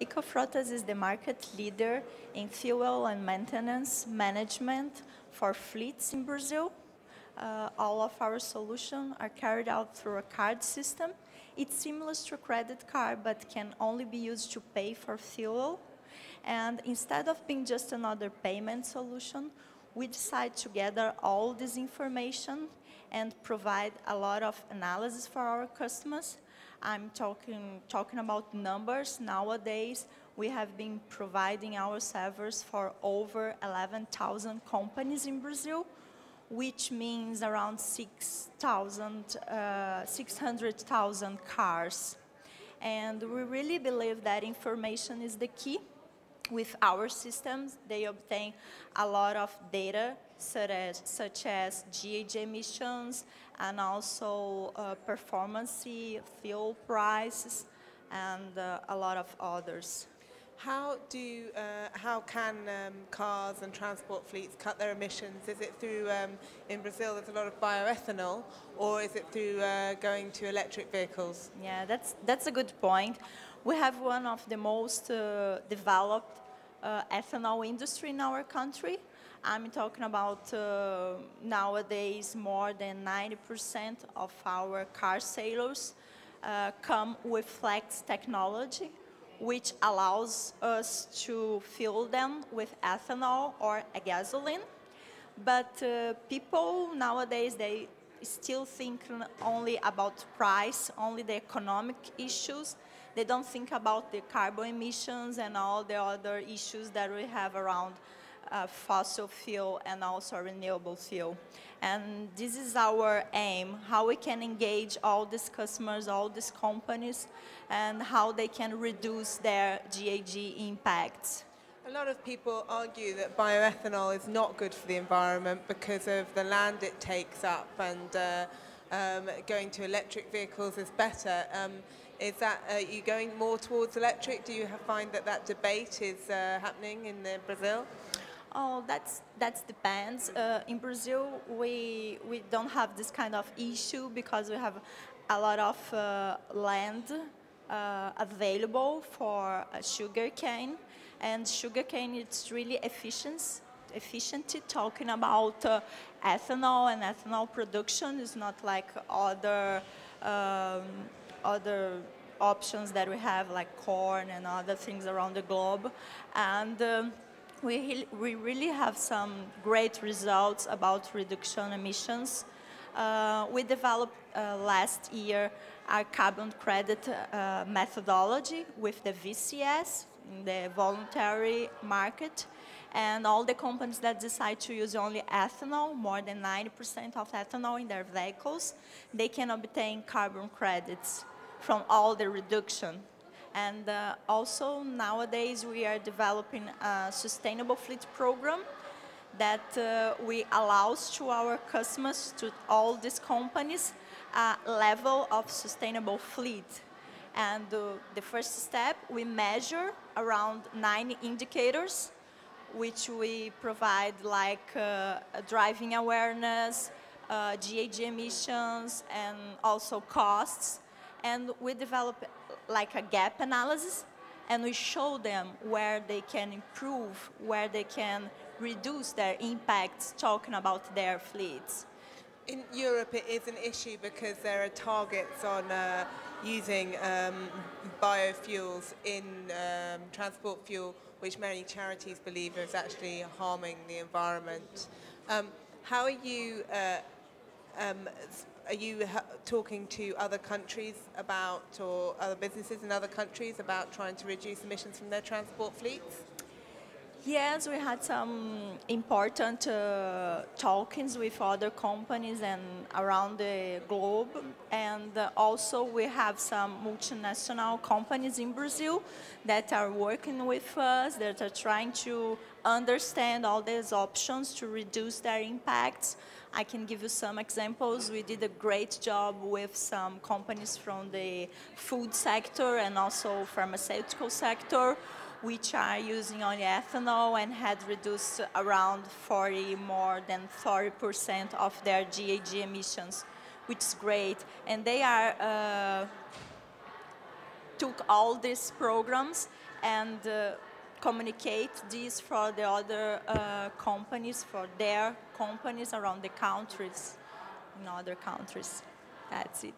Frotas is the market leader in fuel and maintenance management for fleets in Brazil. All of our solutions are carried out through a card system. It's similar to a credit card, but can only be used to pay for fuel. And instead of being just another payment solution, we decide to gather all this information and provide a lot of analysis for our customers. I'm talking about numbers. Nowadays, we have been providing our servers for over 11,000 companies in Brazil, which means around 600,000 cars. And we really believe that information is the key. With our systems, they obtain a lot of data, such as GHG emissions, and also performance, fuel prices, and a lot of others. How can cars and transport fleets cut their emissions? Is it through, in Brazil, there's a lot of bioethanol, or is it through going to electric vehicles? Yeah, that's a good point. We have one of the most developed ethanol industry in our country. I'm talking about nowadays more than 90% of our car sales come with flex technology, which allows us to fuel them with ethanol or a gasoline. But people nowadays, they still think only about price, only the economic issues. They don't think about the carbon emissions and all the other issues that we have around fossil fuel and also renewable fuel. And this is our aim, how we can engage all these customers, all these companies, and how they can reduce their GHG impacts. A lot of people argue that bioethanol is not good for the environment because of the land it takes up, and going to electric vehicles is better. Is that, are you going more towards electric? Do you find that debate is happening in Brazil? Oh, that depends. In Brazil, we don't have this kind of issue because we have a lot of land available for sugarcane, and sugarcane it's really efficient. Talking about ethanol and ethanol production is not like other options that we have, like corn and other things around the globe. And we really have some great results about reduction emissions. We developed last year our carbon credit methodology with the VCS, the voluntary market, and all the companies that decide to use only ethanol, more than 90% of ethanol in their vehicles, they can obtain carbon credits from all the reduction. And also nowadays we are developing a sustainable fleet program that we allows to our customers, to all these companies, a level of sustainable fleet. And the first step, we measure around 9 indicators, which we provide, like driving awareness, GHG emissions, and also costs. And we develop like a gap analysis, and we show them where they can improve, where they can reduce their impacts, talking about their fleets. In Europe, it is an issue because there are targets on using biofuels in transport fuel, which many charities believe is actually harming the environment. How are you talking to other countries about, or other businesses in other countries about trying to reduce emissions from their transport fleets? Yes, we had some important talkings with other companies and around the globe, and also we have some multinational companies in Brazil that are working with us, that are trying to understand all these options to reduce their impacts. I can give you some examples. We did a great job with some companies from the food sector and also pharmaceutical sector, which are using only ethanol and had reduced around more than 40% of their GHG emissions, which is great. And they are took all these programs and communicate this for the other companies, for their companies around the countries, in other countries. That's it.